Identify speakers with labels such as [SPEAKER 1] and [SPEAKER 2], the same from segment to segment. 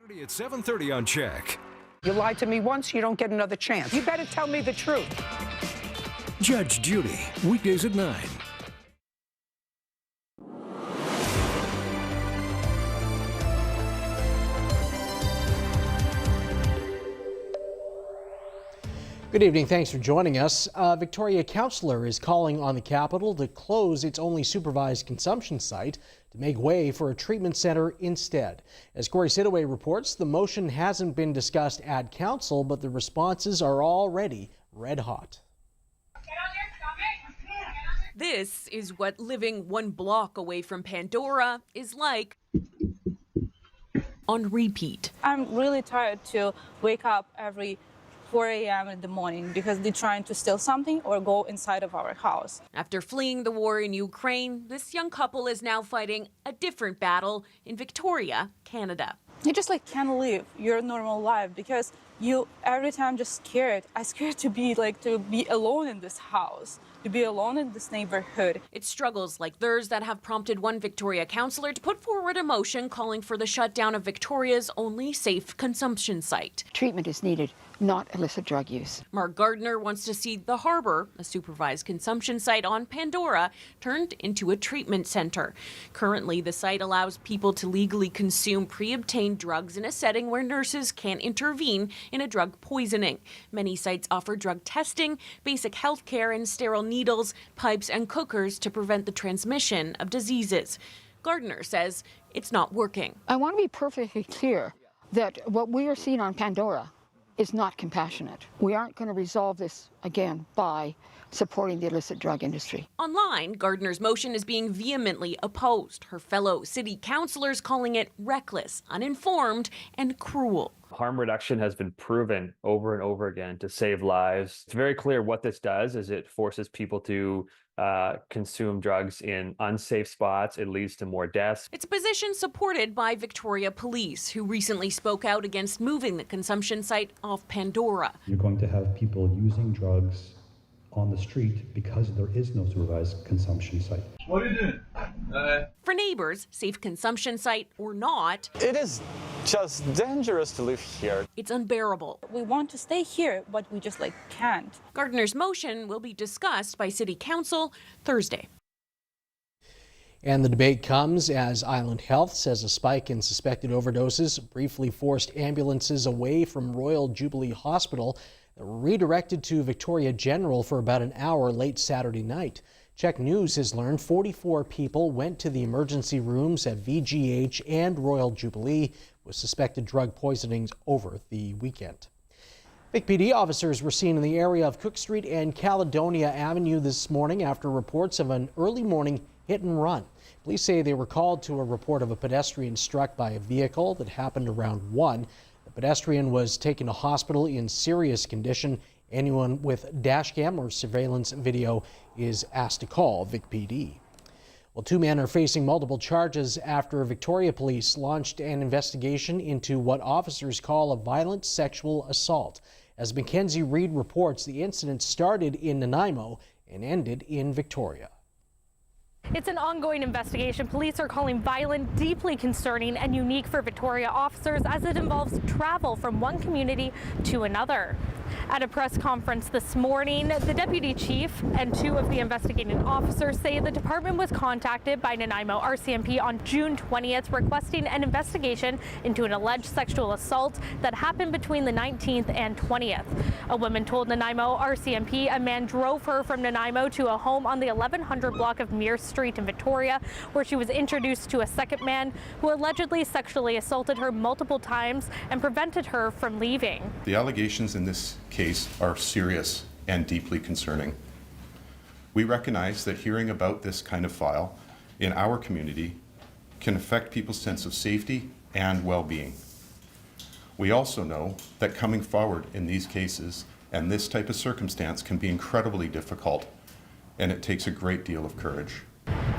[SPEAKER 1] Saturday at 7:30 on CHEK.
[SPEAKER 2] You lied to me once, you don't get another chance. You better tell me the truth.
[SPEAKER 1] Judge Judy, weekdays at 9.
[SPEAKER 3] Good evening. Thanks for joining us. A Victoria councillor is calling on the capital to close its only supervised consumption site to make way for a treatment centre instead. As Corey Sidaway reports, the motion hasn't been discussed at council, but the responses are already red hot.
[SPEAKER 4] This is what living one block away from Pandora is like on repeat.
[SPEAKER 5] I'm really tired to wake up every 4 a.m. in the morning because they're trying to steal something or go inside of our house.
[SPEAKER 4] After fleeing the war in Ukraine, this young couple is now fighting a different battle in Victoria, Canada.
[SPEAKER 5] You just can't live your normal life because you every time just scared. I'm scared to be alone in this house, to be alone in this neighborhood.
[SPEAKER 4] It's struggles like theirs that have prompted one Victoria councillor to put forward a motion calling for the shutdown of Victoria's only safe consumption site.
[SPEAKER 6] Treatment is needed, not illicit drug use.
[SPEAKER 4] Mark Gardner wants to see the Harbour, a supervised consumption site on Pandora, turned into a treatment centre. Currently, the site allows people to legally consume pre-obtained drugs in a setting where nurses can't intervene in a drug poisoning. Many sites offer drug testing, basic health care, and sterile needles, pipes, and cookers to prevent the transmission of diseases. Gardner says it's not working.
[SPEAKER 6] I want to be perfectly clear that what we are seeing on Pandora is not compassionate. We aren't going to resolve this again by supporting the illicit drug industry.
[SPEAKER 4] Online, Gardner's motion is being vehemently opposed. Her fellow city councillors calling it reckless, uninformed, and cruel.
[SPEAKER 7] Harm reduction has been proven over and over again to save lives. It's very clear what this does is it forces people to consume drugs in unsafe spots. It leads to more deaths.
[SPEAKER 4] It's a position supported by Victoria Police, who recently spoke out against moving the consumption site off Pandora.
[SPEAKER 8] You're going to have people using drugs on the street because there is no supervised consumption site.
[SPEAKER 9] What are you doing?
[SPEAKER 4] For neighbors, safe consumption site or not,
[SPEAKER 9] It is just dangerous to live here.
[SPEAKER 4] it's unbearable.
[SPEAKER 5] We want to stay here, but we just can't.
[SPEAKER 4] Gardner's motion will be discussed by City Council Thursday.
[SPEAKER 3] And the debate comes as Island Health says a spike in suspected overdoses briefly forced ambulances away from Royal Jubilee Hospital that were redirected to Victoria General for about an hour late Saturday night. CHEK News has learned 44 people went to the emergency rooms at VGH and Royal Jubilee with suspected drug poisonings over the weekend. Vic PD officers were seen in the area of Cook Street and Caledonia Avenue this morning after reports of an early morning hit and run. Police say they were called to a report of a pedestrian struck by a vehicle that happened around 1. The pedestrian was taken to hospital in serious condition. Anyone with dashcam or surveillance video is asked to call Vic PD. Well, 2 men are facing multiple charges after Victoria Police launched an investigation into what officers call a violent sexual assault. As Mackenzie Reed reports, the incident started in Nanaimo and ended in Victoria.
[SPEAKER 10] It's an ongoing investigation police are calling violent, deeply concerning, and unique for Victoria officers as it involves travel from one community to another. At a press conference this morning, the deputy chief and 2 of the investigating officers say the department was contacted by Nanaimo RCMP on June 20th requesting an investigation into an alleged sexual assault that happened between the 19th and 20th. A woman told Nanaimo RCMP a man drove her from Nanaimo to a home on the 1100 block of Mears Street in Victoria, where she was introduced to a second man who allegedly sexually assaulted her multiple times and prevented her from leaving.
[SPEAKER 11] The allegations in this case are serious and deeply concerning. We recognize that hearing about this kind of file in our community can affect people's sense of safety and well-being. We also know that coming forward in these cases and this type of circumstance can be incredibly difficult, and it takes a great deal of courage.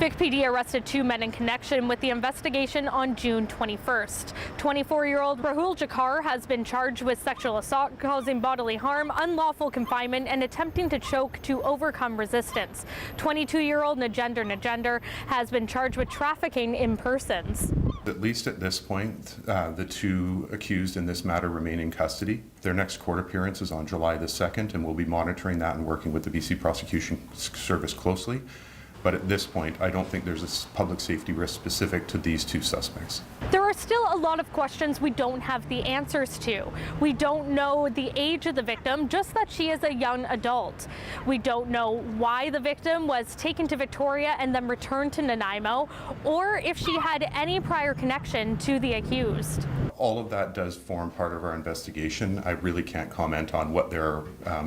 [SPEAKER 10] Vic PD arrested 2 men in connection with the investigation on June 21st. 24-year-old Rahul Jakar has been charged with sexual assault, causing bodily harm, unlawful confinement, and attempting to choke to overcome resistance. 22-year-old Najender has been charged with trafficking in persons.
[SPEAKER 11] At least at this point, the two accused in this matter remain in custody. Their next court appearance is on July the 2nd, and we'll be monitoring that and working with the BC Prosecution Service closely. But at this point, I don't think there's a public safety risk specific to these two suspects.
[SPEAKER 10] There are still a lot of questions we don't have the answers to. We don't know the age of the victim, just that she is a young adult. We don't know why the victim was taken to Victoria and then returned to Nanaimo, or if she had any prior connection to the accused.
[SPEAKER 11] All of that does form part of our investigation. I really can't comment on what their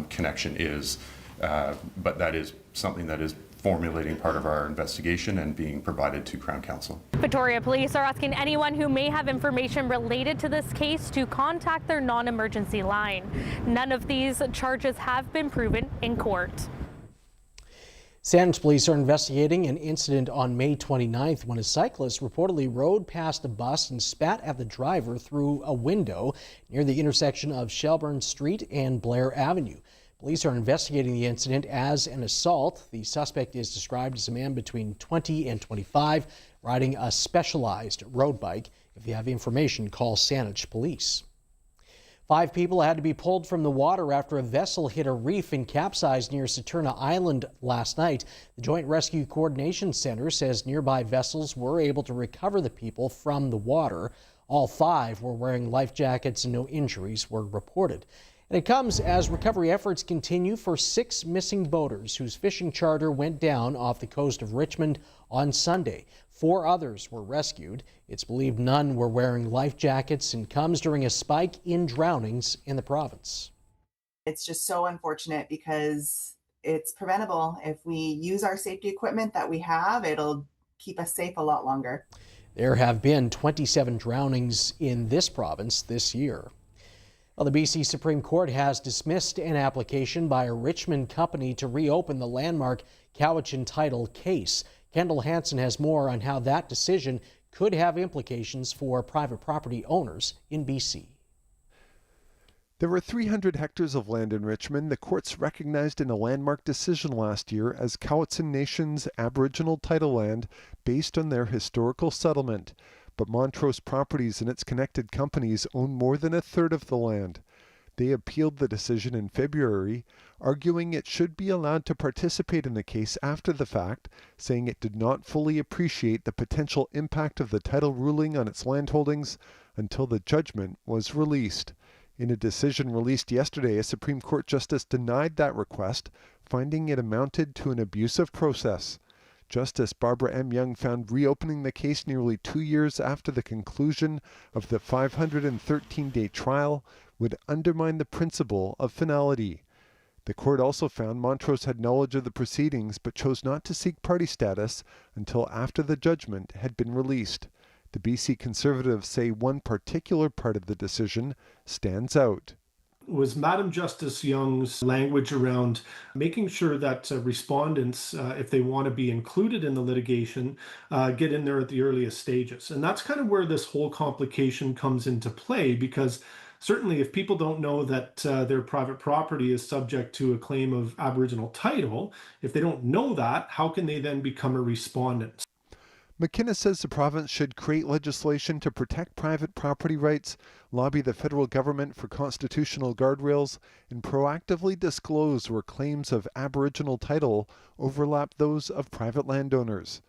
[SPEAKER 11] connection is, but that is something that is formulating part of our investigation and being provided to Crown Counsel.
[SPEAKER 10] Victoria Police are asking anyone who may have information related to this case to contact their non-emergency line. None of these charges have been proven in court.
[SPEAKER 3] Saanich police are investigating an incident on May 29th when a cyclist reportedly rode past a bus and spat at the driver through a window near the intersection of Shelburne Street and Blair Avenue. Police are investigating the incident as an assault. The suspect is described as a man between 20 and 25 riding a specialized road bike. If you have information, call Saanich Police. 5 people had to be pulled from the water after a vessel hit a reef and capsized near Saturna Island last night. The Joint Rescue Coordination Center says nearby vessels were able to recover the people from the water. All 5 were wearing life jackets and no injuries were reported. And it comes as recovery efforts continue for 6 missing boaters whose fishing charter went down off the coast of Richmond on Sunday. 4 others were rescued. It's believed none were wearing life jackets and comes during a spike in drownings in the province.
[SPEAKER 12] It's just so unfortunate because it's preventable. If we use our safety equipment that we have, it'll keep us safe a lot longer.
[SPEAKER 3] There have been 27 drownings in this province this year. Well, the BC Supreme Court has dismissed an application by a Richmond company to reopen the landmark Cowichan title case. Kendall Hansen has more on how that decision could have implications for private property owners in BC.
[SPEAKER 13] There were 300 hectares of land in Richmond the courts recognized in a landmark decision last year as Cowichan Nation's Aboriginal title land based on their historical settlement. But Montrose Properties and its connected companies own more than a third of the land. They appealed the decision in February, arguing it should be allowed to participate in the case after the fact, saying it did not fully appreciate the potential impact of the title ruling on its landholdings until the judgment was released. In a decision released yesterday, a Supreme Court justice denied that request, finding it amounted to an abusive process. Justice Barbara M. Young found reopening the case nearly 2 years after the conclusion of the 513-day trial would undermine the principle of finality. The court also found Montrose had knowledge of the proceedings but chose not to seek party status until after the judgment had been released. The BC Conservatives say one particular part of the decision stands out.
[SPEAKER 14] Was Madam Justice Young's language around making sure that respondents, if they want to be included in the litigation, get in there at the earliest stages. And that's kind of where this whole complication comes into play, because certainly if people don't know that their private property is subject to a claim of Aboriginal title, if they don't know that, how can they then become a respondent?
[SPEAKER 13] McKenna says the province should create legislation to protect private property rights, lobby the federal government for constitutional guardrails, and proactively disclose where claims of Aboriginal title overlap those of private landowners.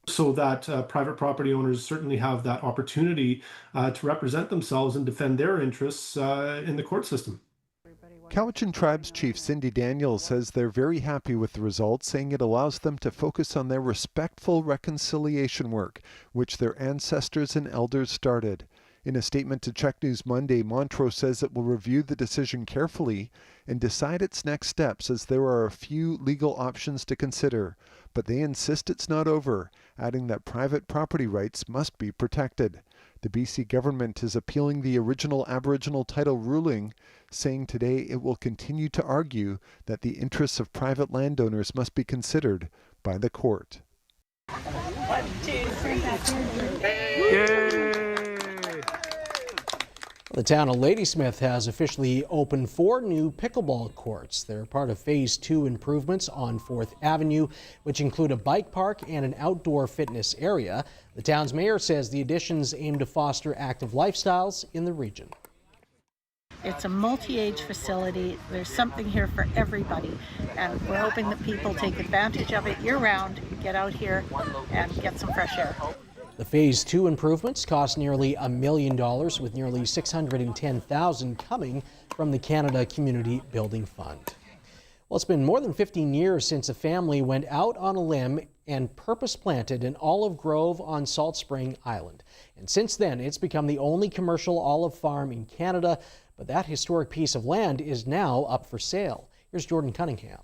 [SPEAKER 14] So that private property owners certainly have that opportunity to represent themselves and defend their interests in the court system.
[SPEAKER 13] Cowichan Tribes Chief Cindy Daniels says they're very happy with the results, saying it allows them to focus on their respectful reconciliation work, which their ancestors and elders started. In a statement to CHEK News Monday, Montrose says it will review the decision carefully and decide its next steps, as there are a few legal options to consider. But they insist it's not over, adding that private property rights must be protected. The BC government is appealing the original Aboriginal title ruling, saying today it will continue to argue that the interests of private landowners must be considered by the court.
[SPEAKER 12] 1, 2, 3.
[SPEAKER 3] Yay! The town of Ladysmith has officially opened 4 new pickleball courts. They're part of Phase 2 improvements on 4th Avenue, which include a bike park and an outdoor fitness area. The town's mayor says the additions aim to foster active lifestyles in the region.
[SPEAKER 15] It's a multi-age facility. There's something here for everybody, and we're hoping that people take advantage of it year-round, get out here and get some fresh air.
[SPEAKER 3] The Phase 2 improvements cost nearly $1 million, with nearly $610,000 coming from the Canada Community Building Fund. Well, it's been more than 15 years since a family went out on a limb and purpose planted an olive grove on Salt Spring Island. And since then, it's become the only commercial olive farm in Canada, but that historic piece of land is now up for sale. Here's Jordan Cunningham.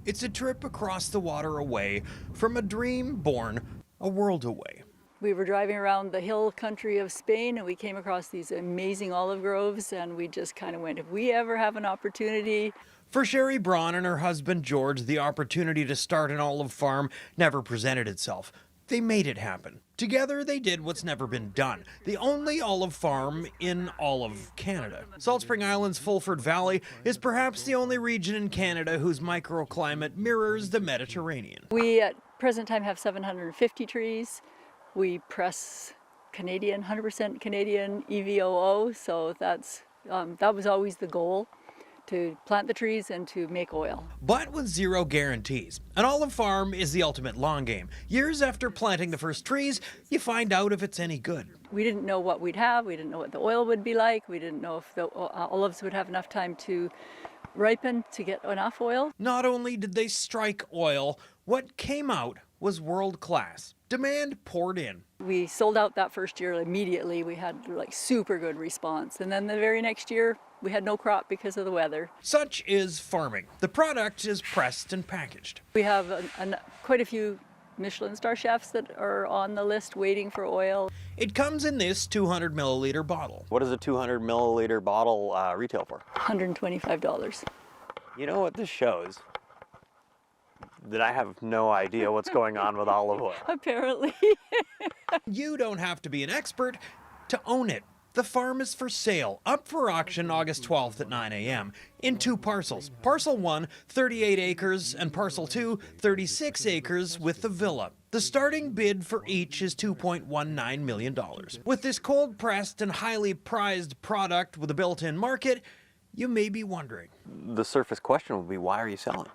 [SPEAKER 16] It's a trip across the water away from a dream born a world away.
[SPEAKER 17] We were driving around the hill country of Spain and we came across these amazing olive groves, and we just kind of went, if we ever have an opportunity.
[SPEAKER 16] For Sherry Braun and her husband George, the opportunity to start an olive farm never presented itself. They made it happen. Together, they did what's never been done. The only olive farm in all of Canada. Salt Spring Island's Fulford Valley is perhaps the only region in Canada whose microclimate mirrors the Mediterranean.
[SPEAKER 17] We at present time have 750 trees. We press Canadian, 100% Canadian EVOO, so that was always the goal, to plant the trees and to make oil.
[SPEAKER 16] But with zero guarantees. An olive farm is the ultimate long game. Years after planting the first trees, you find out if it's any good.
[SPEAKER 17] We didn't know what we'd have. We didn't know what the oil would be like. We didn't know if the olives would have enough time to ripen to get enough oil.
[SPEAKER 16] Not only did they strike oil, what came out was world class. Demand poured in.
[SPEAKER 17] We sold out that first year immediately. We had like super good response. And then the very next year, we had no crop because of the weather.
[SPEAKER 16] Such is farming. The product is pressed and packaged.
[SPEAKER 17] We have quite a few Michelin star chefs that are on the list waiting for oil.
[SPEAKER 16] It comes in this 200 milliliter bottle.
[SPEAKER 18] What does a 200 milliliter bottle retail for?
[SPEAKER 17] $125.
[SPEAKER 18] You know what this shows? That I have no idea what's going on with olive oil.
[SPEAKER 17] Apparently.
[SPEAKER 16] You don't have to be an expert to own it. The farm is for sale, up for auction August 12th at 9 a.m. in 2 parcels. Parcel 1, 38 acres, and Parcel 2, 36 acres with the villa. The starting bid for each is $2.19 million. With this cold-pressed and highly prized product with a built-in market, you may be wondering.
[SPEAKER 18] The surface question would be, why are you selling?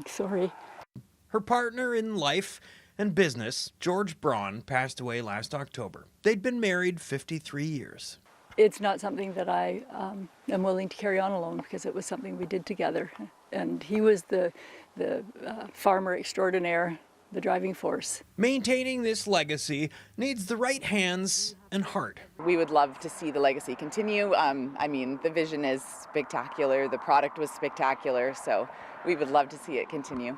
[SPEAKER 17] Sorry.
[SPEAKER 16] Her partner in life and business, George Braun, passed away last October. They'd been married 53 years.
[SPEAKER 17] It's not something that I am willing to carry on alone, because it was something we did together. And he was the farmer extraordinaire, the driving force.
[SPEAKER 16] Maintaining this legacy needs the right hands and heart.
[SPEAKER 19] We would love to see the legacy continue. I mean, the vision is spectacular. The product was spectacular. So we would love to see it continue.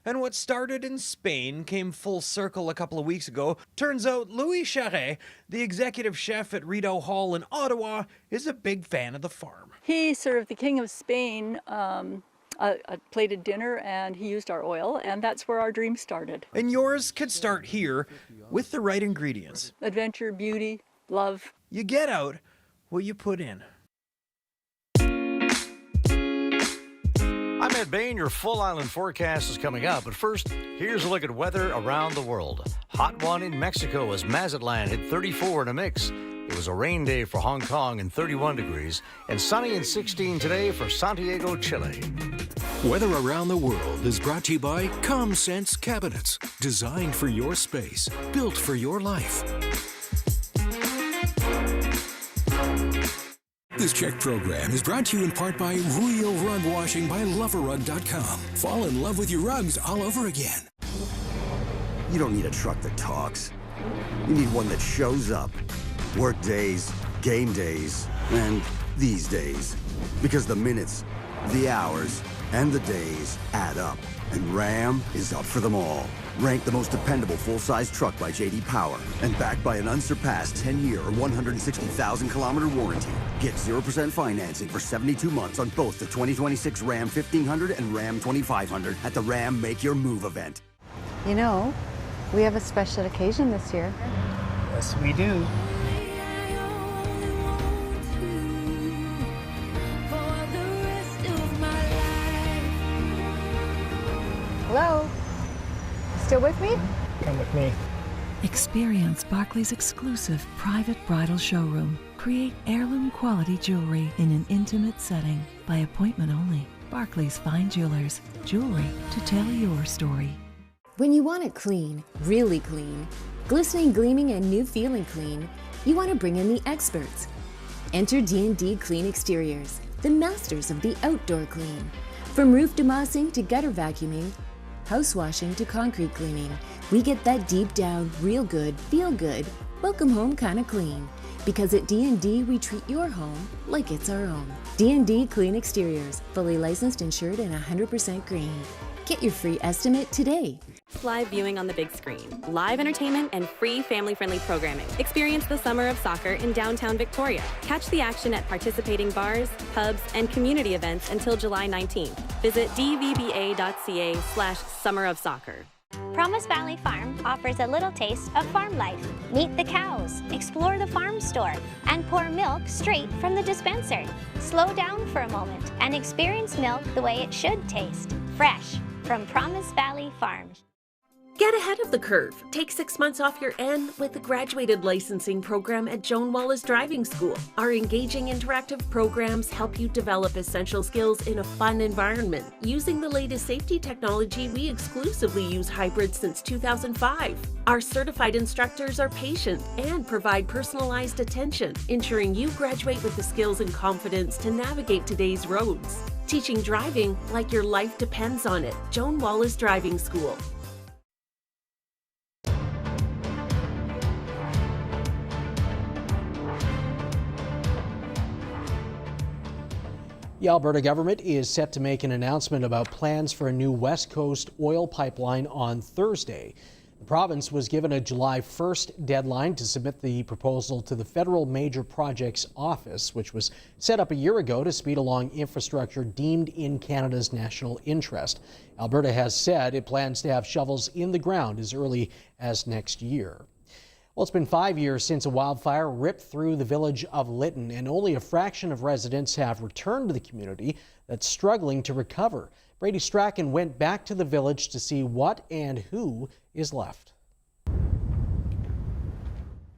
[SPEAKER 16] And what started in Spain came full circle a couple of weeks ago. Turns out Louis Charret, the executive chef at Rideau Hall in Ottawa, is a big fan of the farm.
[SPEAKER 17] He served the King of Spain a plated dinner, and he used our oil, and that's where our dream started.
[SPEAKER 16] And yours could start here with the right ingredients.
[SPEAKER 17] Adventure, beauty, love.
[SPEAKER 16] You get out what you put in.
[SPEAKER 20] I'm Ed Bain. Your full island forecast is coming up. But first, here's a look at weather around the world. Hot one in Mexico as Mazatlan hit 34 in a mix. It was a rain day for Hong Kong and 31 degrees. And sunny and 16 today for Santiago, Chile.
[SPEAKER 1] Weather around the world is brought to you by ComSense Cabinets. Designed for your space. Built for your life. This CHEK program is brought to you in part by Real Rug Washing by Loverrug.com. Fall in love with your rugs all over again.
[SPEAKER 21] You don't need a truck that talks. You need one that shows up. Work days, game days, and these days. Because the minutes, the hours, and the days add up. And Ram is up for them all. Ranked the most dependable full-size truck by J.D. Power and backed by an unsurpassed 10-year or 160,000-kilometer warranty. Get 0% financing for 72 months on both the 2026 Ram 1500 and Ram 2500 at the Ram Make Your Move event.
[SPEAKER 22] You know,
[SPEAKER 2] We have a special occasion this year.
[SPEAKER 22] Yes, we do.
[SPEAKER 2] Hello? Still with me?
[SPEAKER 22] Come with me.
[SPEAKER 23] Experience Barclay's exclusive private bridal showroom. Create heirloom quality jewelry in an intimate setting by appointment only. Barclay's Fine Jewelers. Jewelry to tell your story.
[SPEAKER 24] When you want it clean, really clean, glistening, gleaming, and new feeling clean, you want to bring in the experts. Enter D&D Clean Exteriors, the masters of the outdoor clean. From roof demossing to gutter vacuuming, house washing to concrete cleaning, we get that deep down, real good, feel good, welcome home kind of clean. Because at D&D, we treat your home like it's our own. D&D Clean Exteriors, fully licensed, insured, and 100% green. Get your free estimate today.
[SPEAKER 25] Live viewing on the big screen, live entertainment, and free family-friendly programming. Experience the Summer of Soccer in downtown Victoria. Catch the action at participating bars, pubs, and community events until July 19th. Visit dvba.ca/Summer of Soccer.
[SPEAKER 26] Promise Valley Farm offers a little taste of farm life. Meet the cows, explore the farm store, and pour milk straight from the dispenser. Slow down for a moment and experience milk the way it should taste. Fresh from Promise Valley Farm.
[SPEAKER 27] Get ahead of the curve. Take 6 months off your N with the graduated licensing program at Joan Wallace Driving School. Our engaging interactive programs help you develop essential skills in a fun environment. Using the latest safety technology, we exclusively use hybrids since 2005. Our certified instructors are patient and provide personalized attention, ensuring you graduate with the skills and confidence to navigate today's roads. Teaching driving like your life depends on it. Joan Wallace Driving School.
[SPEAKER 3] The Alberta government is set to make an announcement about plans for a new West Coast oil pipeline on Thursday. The province was given a July 1st deadline to submit the proposal to the Federal Major Projects Office, which was set up a year ago to speed along infrastructure deemed in Canada's national interest. Alberta has said it plans to have shovels in the ground as early as next year. Well, it's been 5 years since a wildfire ripped through the village of Lytton, and only a fraction of residents have returned to the community that's struggling to recover. Brady Strachan went back to the village to see what and who is left.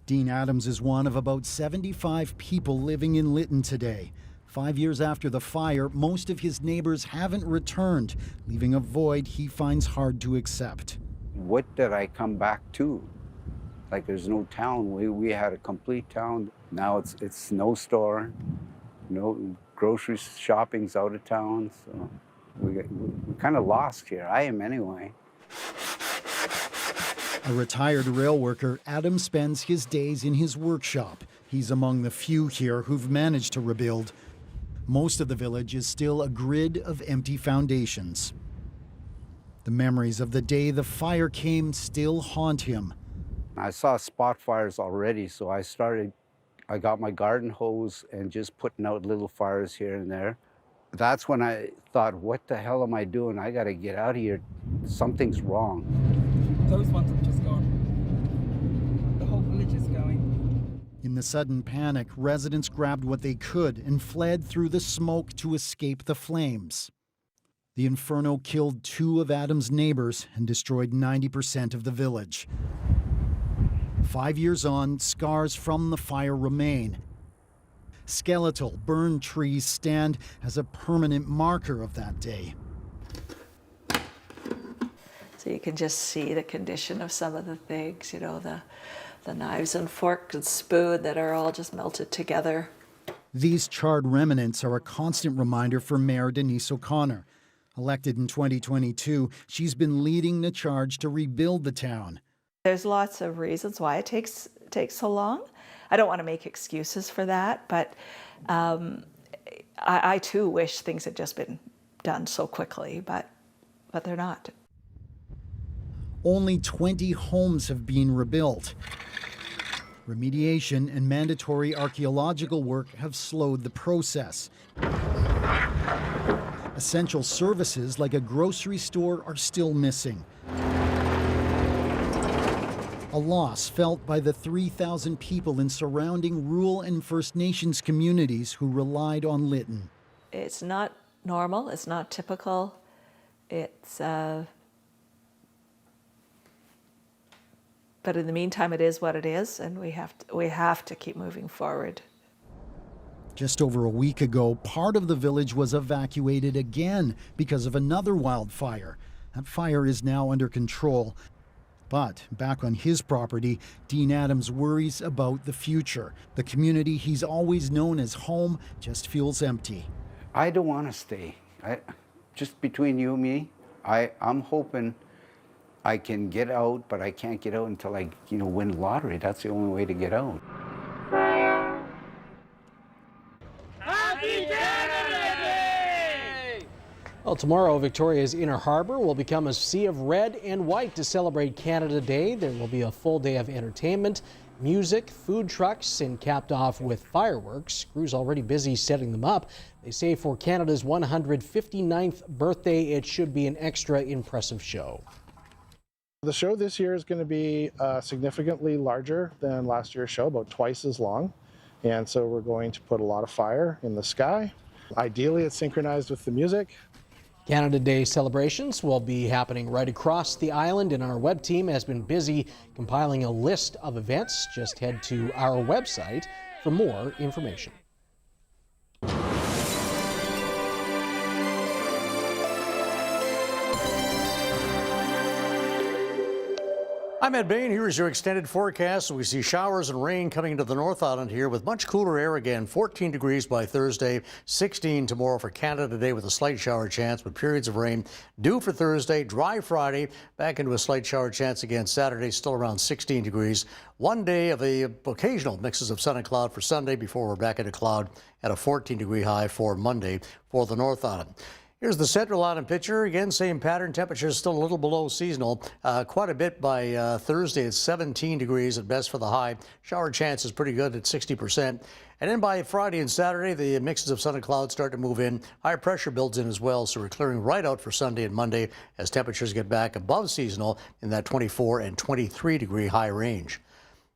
[SPEAKER 28] Dean Adams is one of about 75 people living in Lytton today. 5 years after the fire, most of his neighbors haven't returned, leaving a void he finds hard to accept.
[SPEAKER 29] What did I come back to? Like, there's no town. We had a complete town. Now it's no store, no grocery shopping's out of town. So we're kind of lost here. I am anyway.
[SPEAKER 28] A retired rail worker, Adam spends his days in his workshop. He's among the few here who've managed to rebuild. Most of the village is still a grid of empty foundations. The memories of the day the fire came still haunt him.
[SPEAKER 29] I saw spot fires already, so I got my garden hose and just putting out little fires here and there. That's when I thought, what the hell am I doing? I got to get out of here. Something's wrong.
[SPEAKER 30] Those ones have just gone. The whole village is going.
[SPEAKER 28] In the sudden panic, residents grabbed what they could and fled through the smoke to escape the flames. The inferno killed 2 of Adam's neighbors and destroyed 90% of the village. 5 years on, scars from the fire remain. Skeletal, burned trees stand as a permanent marker of that day.
[SPEAKER 31] So you can just see the condition of some of the things, you know, the knives and fork and spoon that are all just melted together.
[SPEAKER 28] These charred remnants are a constant reminder for Mayor Denise O'Connor. Elected in 2022, she's been leading the charge to rebuild the town.
[SPEAKER 31] There's lots of reasons why it takes so long. I don't want to make excuses for that, but I too wish things had just been done so quickly, but they're not.
[SPEAKER 28] Only 20 homes have been rebuilt. Remediation and mandatory archaeological work have slowed the process. Essential services like a grocery store are still missing. a loss felt by the 3,000 people in surrounding rural and First Nations communities who relied on Lytton.
[SPEAKER 31] It's not normal, it's not typical, it's, but in the meantime it is what it is, and we have to keep moving forward.
[SPEAKER 28] Just over a week ago, part of the village was evacuated again because of another wildfire. That fire is now under control. But back on his property, Dean Adams worries about the future. The community he's always known as home just feels empty.
[SPEAKER 29] I don't want to stay. Just between you and me, I'm hoping I can get out, but I can't get out until I, win the lottery. That's the only way to get out.
[SPEAKER 3] Well, tomorrow, Victoria's Inner Harbor will become a sea of red and white to celebrate Canada Day. There will be a full day of entertainment, music, food trucks, and capped off with fireworks. Crews already busy setting them up. They say for Canada's 159th birthday, it should be an extra impressive show.
[SPEAKER 4] The show this year is going to be significantly larger than last year's show, about twice as long. And so we're going to put a lot of fire in the sky. Ideally, it's synchronized with the music.
[SPEAKER 3] Canada Day celebrations will be happening right across the island, and our web team has been busy compiling a list of events. Just head to our website for more information.
[SPEAKER 20] I'm Ed Bain. Here is your extended forecast. We see showers and rain coming into the North Island here with much cooler air again. 14 degrees by Thursday, 16 tomorrow for Canada Day with a slight shower chance, but periods of rain due for Thursday. Dry Friday, back into a slight shower chance again. Saturday, still around 16 degrees. One day of the occasional mixes of sun and cloud for Sunday before we're back into cloud at a 14-degree high for Monday for the North Island. Here's the Central Island picture. Again, same pattern. Temperatures still a little below seasonal. Quite a bit by Thursday. It's 17 degrees at best for the high. Shower chance is pretty good at 60%. And then by Friday and Saturday, the mixes of sun and clouds start to move in. High pressure builds in as well, so we're clearing right out for Sunday and Monday as temperatures get back above seasonal in that 24 and 23 degree high range.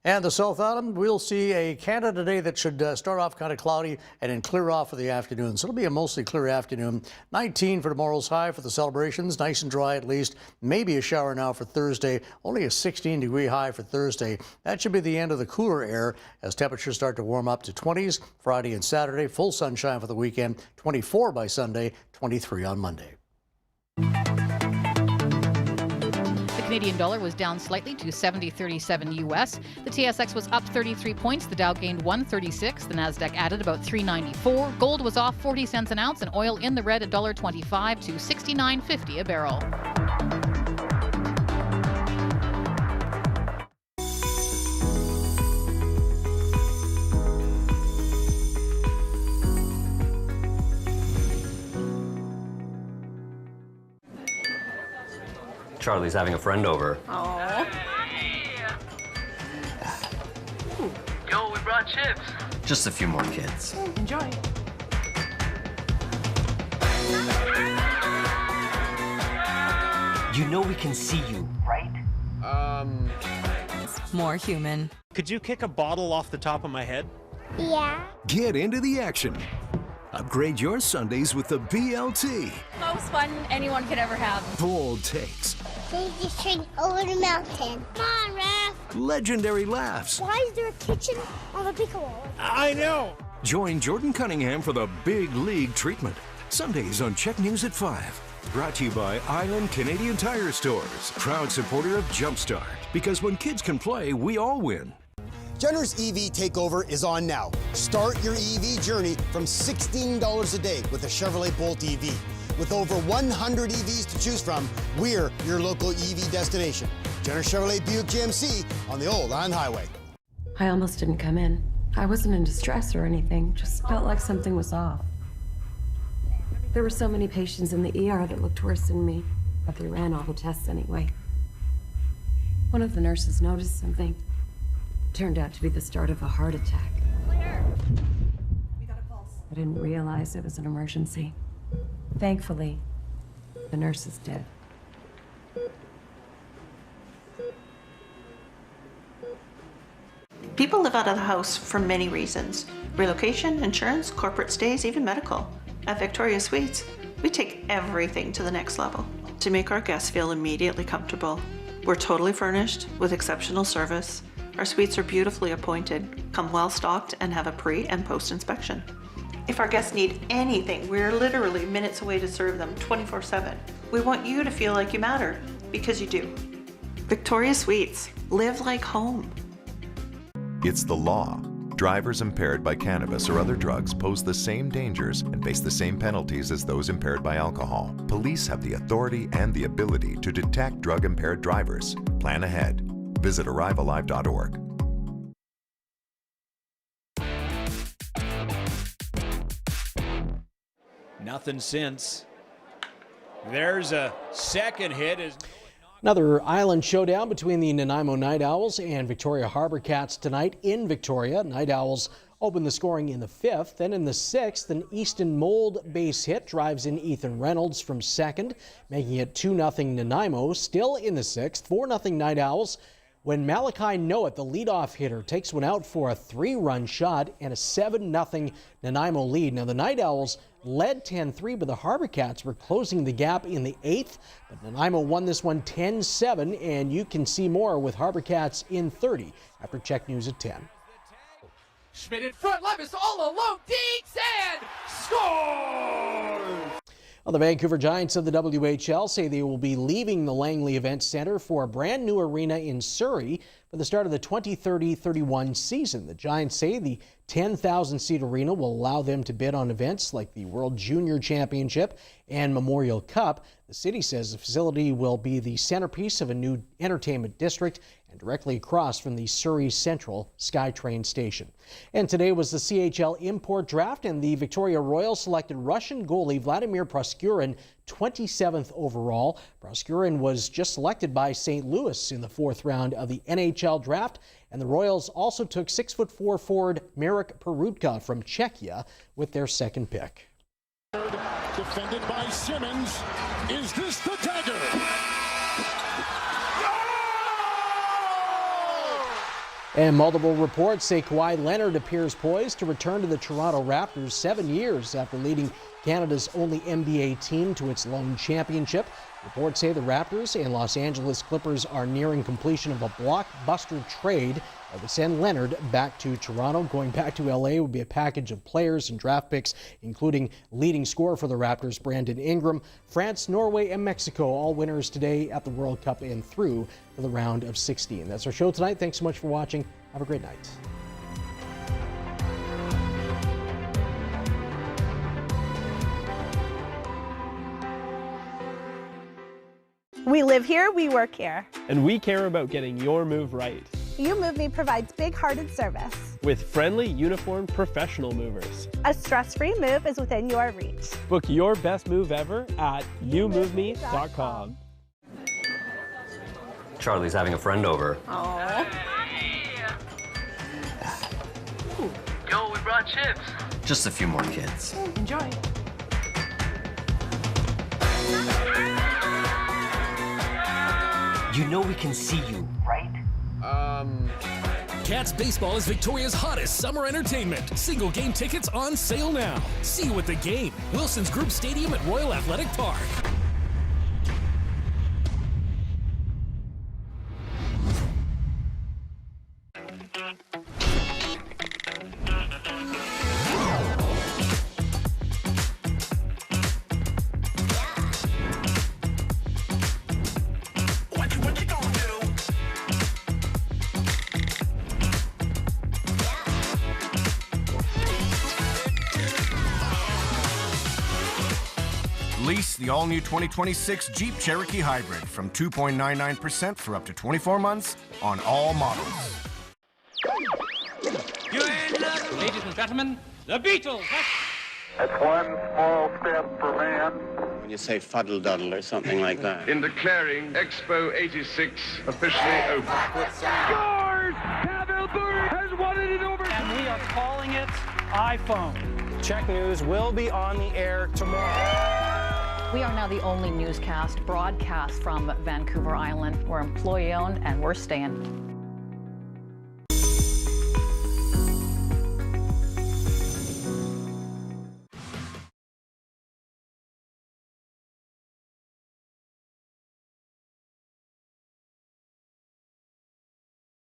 [SPEAKER 20] And the South Island, we'll see a Canada Day that should start off kind of cloudy and then clear off for the afternoon. So it'll be a mostly clear afternoon. 19 for tomorrow's high for the celebrations. Nice and dry at least. Maybe a shower now for Thursday. Only a 16-degree high for Thursday. That should be the end of the cooler air as temperatures start to warm up to 20s Friday and Saturday. Full sunshine for the weekend. 24 by Sunday, 23 on Monday.
[SPEAKER 5] The Canadian dollar was down slightly to 70.37 US. The TSX was up 33 points. The Dow gained 136. The Nasdaq added about 394. Gold was off 40 cents an ounce, and oil in the red at $1.25 to $69.50 a barrel.
[SPEAKER 6] Charlie's having a friend over.
[SPEAKER 5] Oh.
[SPEAKER 6] Yo, we brought chips. Just a few more kids.
[SPEAKER 5] Enjoy.
[SPEAKER 6] You know we can see you, right?
[SPEAKER 7] More human.
[SPEAKER 16] Could you kick a bottle off the top of my head?
[SPEAKER 26] Yeah.
[SPEAKER 1] Get into the action. Upgrade your Sundays with the BLT.
[SPEAKER 7] Most fun anyone could ever have.
[SPEAKER 1] Bold takes.
[SPEAKER 26] They just train over the mountain. Come on, Raph.
[SPEAKER 1] Legendary laughs.
[SPEAKER 26] Why is there a kitchen on the pickleball?
[SPEAKER 16] I know.
[SPEAKER 1] Join Jordan Cunningham for the Big League treatment. Sundays on CHEK News at 5. Brought to you by Island Canadian Tire Stores. Proud supporter of Jumpstart. Because when kids can play, we all win.
[SPEAKER 8] Jenner's EV Takeover is on now. Start your EV journey from $16 a day with a Chevrolet Bolt EV. With over 100 EVs to choose from, we're your local EV destination. Jenner Chevrolet Buick GMC on the Old Island Highway.
[SPEAKER 9] I almost didn't come in. I wasn't in distress or anything, just felt like something was off. There were so many patients in the ER that looked worse than me, but they ran all the tests anyway. One of the nurses noticed something. Turned out to be the start of a heart attack.
[SPEAKER 7] Clear. We got a pulse.
[SPEAKER 9] I didn't realize it was an emergency. Thankfully, the nurse is dead.
[SPEAKER 31] People live out of the house for many reasons. Relocation, insurance, corporate stays, even medical. At Victoria Suites, we take everything to the next level to make our guests feel immediately comfortable. We're totally furnished with exceptional service. Our suites are beautifully appointed, come well stocked, and have a pre and post inspection. If our guests need anything, we're literally minutes away to serve them 24/7. We want you to feel like you matter, because you do. Victoria Suites, live like home.
[SPEAKER 2] It's the law. Drivers impaired by cannabis or other drugs pose the same dangers and face the same penalties as those impaired by alcohol. Police have the authority and the ability to detect drug-impaired drivers. Plan ahead. Visit arrivealive.org.
[SPEAKER 16] Nothing since. There's a second hit.
[SPEAKER 3] Another island showdown between the Nanaimo Night Owls and Victoria Harbour Cats tonight in Victoria. Night Owls open the scoring in the 5th. Then in the 6th, an Easton Mold base hit drives in Ethan Reynolds from second, making it 2-0 Nanaimo. Still in the 6th, 4-0 Night Owls, when Malachi Noet, the leadoff hitter, takes one out for a 3-run shot and a 7-0 Nanaimo lead. Now the Night Owls led 10-3, but the Harbour Cats were closing the gap in the 8th. But Nanaimo won this one 10-7, and you can see more with Harbour Cats in 30 after CHEK News at 10.
[SPEAKER 10] Schmidt in front, Levis all alone, Deeds, and scores!
[SPEAKER 3] Well, the Vancouver Giants of the WHL say they will be leaving the Langley Event Centre for a brand new arena in Surrey for the start of the 2030-31 season. The Giants say the 10,000-seat arena will allow them to bid on events like the World Junior Championship and Memorial Cup. The city says the facility will be the centerpiece of a new entertainment district and directly across from the Surrey Central SkyTrain station. And today was the CHL import draft, and the Victoria Royals selected Russian goalie Vladimir Proskurin 27th overall. Proskurin was just selected by St. Louis in the 4th round of the NHL draft, and the Royals also took 6'4" forward Marek Perutka from Czechia with their second pick.
[SPEAKER 11] Defended by Simmons. Is this the dagger?
[SPEAKER 3] And multiple reports say Kawhi Leonard appears poised to return to the Toronto Raptors 7 years after leading Canada's only NBA team to its lone championship. Reports say the Raptors and Los Angeles Clippers are nearing completion of a blockbuster trade that would send Leonard back to Toronto. Going back to LA would be a package of players and draft picks, including leading scorer for the Raptors, Brandon Ingram. France, Norway, and Mexico, all winners today at the World Cup and through to the round of 16. That's our show tonight. Thanks so much for watching. Have a great night.
[SPEAKER 12] We live here, we work here.
[SPEAKER 13] And we care about getting your move right.
[SPEAKER 12] You Move Me provides big-hearted service.
[SPEAKER 13] With friendly, uniformed professional movers.
[SPEAKER 12] A stress-free move is within your reach.
[SPEAKER 13] Book your best move ever at youmoveme.com.
[SPEAKER 6] Charlie's having a friend over.
[SPEAKER 12] Aww.
[SPEAKER 6] Yo, we brought chips. Just a few more kids.
[SPEAKER 12] Enjoy.
[SPEAKER 6] You know we can see you, right?
[SPEAKER 14] Cats Baseball is Victoria's hottest summer entertainment. Single game tickets on sale now. See you at the game. Wilson's Group Stadium at Royal Athletic Park.
[SPEAKER 15] Lease the all-new 2026 Jeep Cherokee Hybrid from 2.99% for up to 24 months on all models.
[SPEAKER 10] Ladies and gentlemen, the Beatles.
[SPEAKER 17] That's one small step for man.
[SPEAKER 29] When you say fuddle-duddle or something like that.
[SPEAKER 17] In declaring Expo 86 officially open.
[SPEAKER 10] Scores! Pavel Bure has won it in overtime.
[SPEAKER 13] And we are calling it iPhone. CHEK News will be on the air tomorrow.
[SPEAKER 5] We are now the only newscast broadcast from Vancouver Island. We're employee-owned and we're staying.